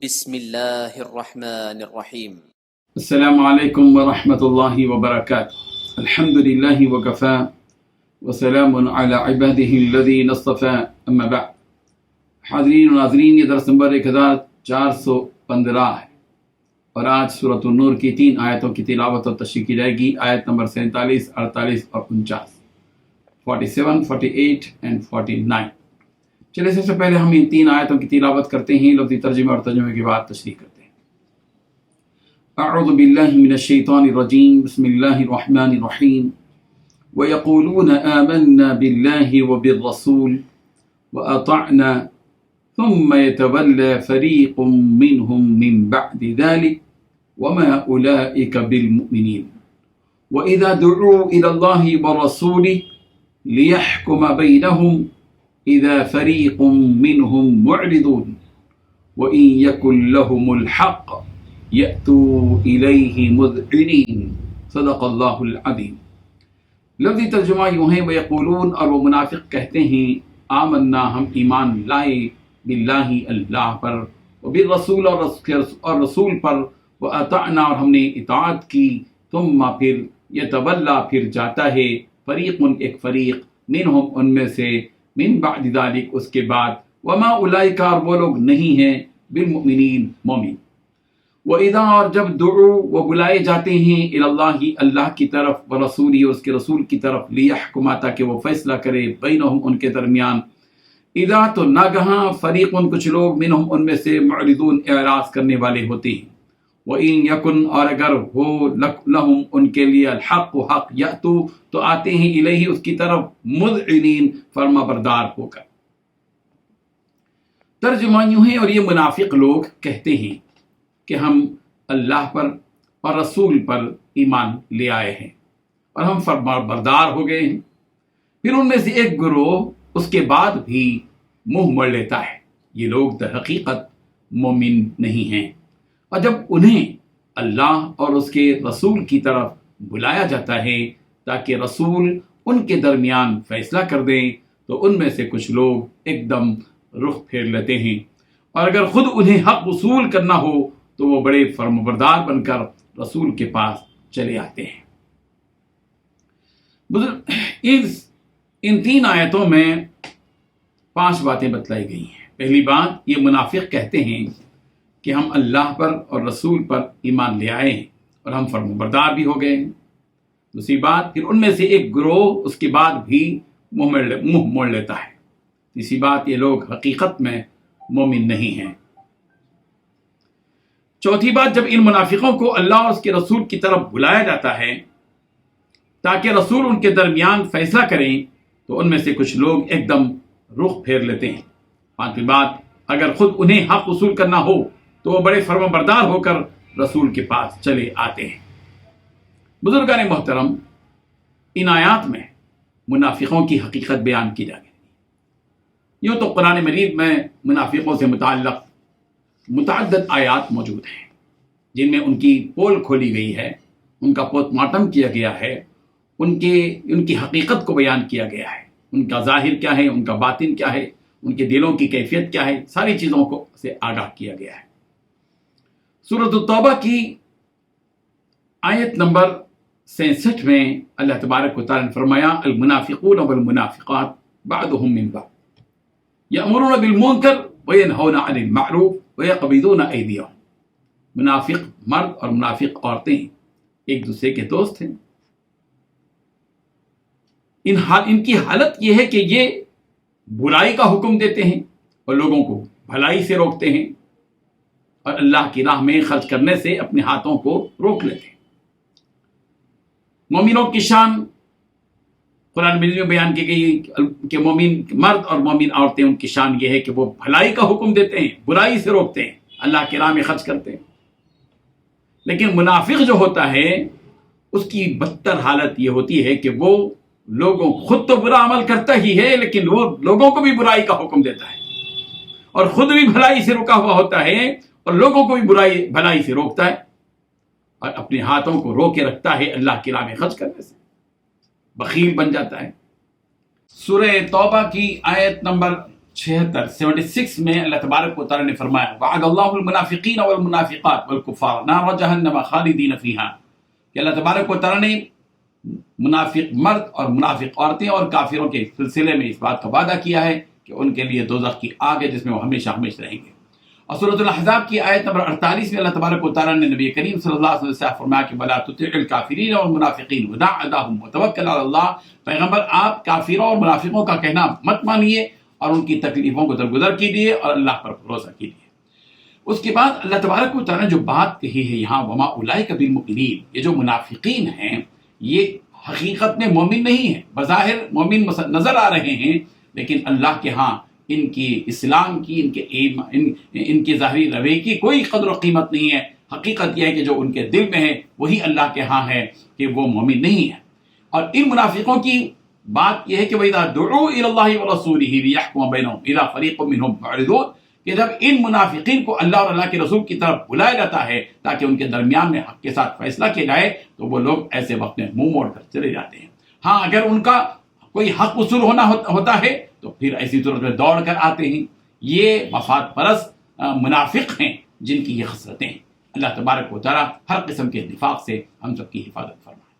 بسم اللہ الرحمن الرحیم۔ السلام علیکم ورحمۃ اللہ وبرکاتہ۔ الحمد للہ وکفا وسلام علی عبادہ الذین اصطفیٰ، اما بعد۔ حاضرین و ناظرین، یہ درس نمبر 1415 ہے اور آج سورۃ النور کی 3 آیتوں کی تلاوت اور تشریح کی جائے گی۔ آیت نمبر 47، 48 اور 49، 47، 48 and 49۔ چلے سب سے پہلے ہم ان 3 آیتوں کی تلاوت کرتے ہیں، لفظی ترجمہ اور ترجمے کے بعد تشریح کرتے ہیں۔ اعوذ باللہ من الشیطان الرجیم، بسم اللہ الرحمن الرحیم۔ وَيَقُولُونَ آمَنَّا بِاللَّهِ وَبِالرَّسُولِ وَأَطَعْنَا ثُمَّ يَتَوَلَّى فَرِيقٌ مِّنْهُمْ مِّن بَعْدِ ذَلِكَ وَمَا أُولَئِكَ بِالْمُؤْمِنِينَ وَإِذَا دُعُوا إِلَى اللَّهِ وَرَسُولِهِ لِيَحْكُمَ بَيْنَهُمْ إِذَا فَرِيقٌ مِّنْهُمْ مُعْرِضُونَ وَإِنْ يَكُنْ لَهُمُ الْحَقُّ يَأْتُوا إِلَيْهِ مُذْعِنِينَ صدق اللہ العظیم۔ لفظی ترجمہ یوں ہے، وَيَقُولُونَ، اور وہ منافق کہتے ہیں، آمنا، ہم ایمان لائے، باللہ، اللہ پر، وبالرسول، اور رسول پر، وَأَطَعْنَا، اور ہم نے اطاعت کی، ثم پھر، یتولا، پھر جاتا ہے، فریق، ایک فریق، منہم، ان میں سے، من بعد ذلک، اس کے بعد، وما اولئک، اور وہ لوگ نہیں ہیں، بالمؤمنین، مومن۔ وَإِذَا، اور جب دعو، وہ بلائے جاتے ہیں، الی اللہ، اللہ کی طرف، ورسولی، اور اس کے رسول کی طرف، لیحکم، تاکہ وہ فیصلہ کرے، بینہم، ان کے درمیان، اذا، تو ناگہاں، فریقن، کچھ لوگ، منہم، ان میں سے، معرضون، اعراض کرنے والے ہوتے ہیں۔ وَإِن يَكُنْ، اور اگر ہو، لَهُمْ، ان کے لیے، الحق، حق، یأتو، تو آتے ہیں، الیہ، اس کی طرف، مذعنین، فرما بردار ہو کر۔ ترجمہ یوں ہے، اور یہ منافق لوگ کہتے ہیں کہ ہم اللہ پر اور رسول پر ایمان لے آئے ہیں اور ہم فرما بردار ہو گئے ہیں، پھر ان میں سے ایک گروہ اس کے بعد بھی منہ موڑ لیتا ہے۔ یہ لوگ در حقیقت مومن نہیں ہیں، اور جب انہیں اللہ اور اس کے رسول کی طرف بلایا جاتا ہے تاکہ رسول ان کے درمیان فیصلہ کر دیں، تو ان میں سے کچھ لوگ ایک دم رخ پھیر لیتے ہیں، اور اگر خود انہیں حق وصول کرنا ہو تو وہ بڑے فرمانبردار بن کر رسول کے پاس چلے آتے ہیں۔ ان 3 آیتوں میں 5 باتیں بتلائی گئی ہیں۔ پہلی بات، یہ منافق کہتے ہیں کہ ہم اللہ پر اور رسول پر ایمان لے آئے ہیں اور ہم فرمانبردار بھی ہو گئے ہیں۔ دوسری بات، پھر ان میں سے ایک گروہ اس کے بعد بھی منہ موڑ لیتا ہے۔ تیسری بات، یہ لوگ حقیقت میں مومن نہیں ہیں۔ چوتھی بات، جب ان منافقوں کو اللہ اور اس کے رسول کی طرف بلایا جاتا ہے تاکہ رسول ان کے درمیان فیصلہ کریں، تو ان میں سے کچھ لوگ ایک دم رخ پھیر لیتے ہیں۔ پانچویں بات، اگر خود انہیں حق وصول کرنا ہو تو وہ بڑے فرمانبردار ہو کر رسول کے پاس چلے آتے ہیں۔ بزرگان محترم، ان آیات میں منافقوں کی حقیقت بیان کی جا گئی۔ یوں تو قرآن مجید میں منافقوں سے متعلق متعدد آیات موجود ہیں جن میں ان کی پول کھولی گئی ہے، ان کا پوسٹ مارٹم کیا گیا ہے، ان کی حقیقت کو بیان کیا گیا ہے، ان کا ظاہر کیا ہے، ان کا باطن کیا ہے، ان کے دلوں کی کیفیت کیا ہے، ساری چیزوں کو سے آگاہ کیا گیا ہے۔ سورۃ التوبہ کی آیت نمبر 66 میں اللہ تبارک و تعالیٰ نے فرمایا، المنافقون والمنافقات بعضهم من بعض یأمرون بالمنکر وینہون عن المعروف ویقبضون ایدیہم۔ منافق مرد اور منافق عورتیں ایک دوسرے کے دوست ہیں۔ ان کی حالت یہ ہے کہ یہ برائی کا حکم دیتے ہیں اور لوگوں کو بھلائی سے روکتے ہیں، اور اللہ کی راہ میں خرچ کرنے سے اپنے ہاتھوں کو روک لیتے ہیں۔ مومنوں کی شان قرآن مجید میں بیان کی گئی کہ مومن مرد اور مومن عورتیں، ان کی شان یہ ہے کہ وہ بھلائی کا حکم دیتے ہیں، برائی سے روکتے ہیں، اللہ کی راہ میں خرچ کرتے ہیں۔ لیکن منافق جو ہوتا ہے، اس کی بدتر حالت یہ ہوتی ہے کہ وہ لوگوں، خود تو برا عمل کرتا ہی ہے لیکن وہ لوگوں کو بھی برائی کا حکم دیتا ہے، اور خود بھی بھلائی سے رکا ہوا ہوتا ہے اور لوگوں کو بھی بھلائی سے روکتا ہے، اور اپنے ہاتھوں کو روکے رکھتا ہے اللہ کی راہ میں خرچ کرنے سے، بخیل بن جاتا ہے۔ سورہ توبہ کی آیت نمبر 76 میں اللہ تبارک و تعالیٰ نے فرمایا وعد اللہ المنافقین والمنافقات والکفار نار جہنم خالدین فیہا، کہ اللہ تبارک و تعالیٰ نے منافق مرد اور منافق عورتیں اور کافروں کے سلسلے میں اس بات کا وعدہ کیا ہے کہ ان کے لیے دوزخ کی آگ ہے جس میں وہ ہمیشہ ہمیشہ رہیں گے۔ اور سورۃ الاحزاب کی آیت نمبر 48 میں اللہ تبارک و تعالیٰ نے نبی کریم صلی اللہ علیہ وسلم سے فرمایا کہ وَلَا تُطِعِ الْكَافِرِينَ وَالْمُنَافِقِينَ وَدَعْ أَذَاهُمْ وَتَوَكَّلْ عَلَى اللَّهِ، پیغمبر آپ کافروں اور منافقوں کا کہنا مت مانیے اور ان کی تکلیفوں کو درگزر کیجیے اور اللہ پر بھروسہ کیجیے۔ اس کے بعد اللہ تبارک و تعالیٰ نے جو بات کہی ہے یہاں وَمَا أُولَٰئِكَ بِالْمُؤْمِنِينَ، یہ جو منافقین ہیں یہ حقیقت میں مومن نہیں ہیں، بظاہر مومن نظر آ رہے ہیں، لیکن اللہ کے ہاں ان کی اسلام کی ان کے ظاہری رویے کی کوئی قدر و قیمت نہیں ہے۔ حقیقت یہ ہے کہ جو ان کے دل میں ہے وہی اللہ کے ہاں ہے کہ وہ مومن نہیں ہے۔ اور ان منافقوں کی بات یہ ہے کہ وَإِذَا دُعُوا إِلَى اللَّهِ وَرَسُولِهِ لِيَحْكُمَ بَيْنَهُمْ إِذَا فَرِيقٌ مِّنْهُمْ مُعْرِضُونَ، کہ جب ان منافقین کو اللہ اور اللہ کے رسول کی طرف بلایا جاتا ہے تاکہ ان کے درمیان میں حق کے ساتھ فیصلہ کیا جائے تو وہ لوگ ایسے وقت میں منہ موڑ کر چلے جاتے ہیں۔ ہاں اگر ان کا کوئی حق وصول ہوتا ہے تو پھر ایسی صورت میں دوڑ کر آتے ہیں۔ یہ مفاد پرست منافق ہیں جن کی یہ خصلتیں ہیں۔ اللہ تبارک و تعالیٰ ہر قسم کے نفاق سے ہم سب کی حفاظت فرمائے۔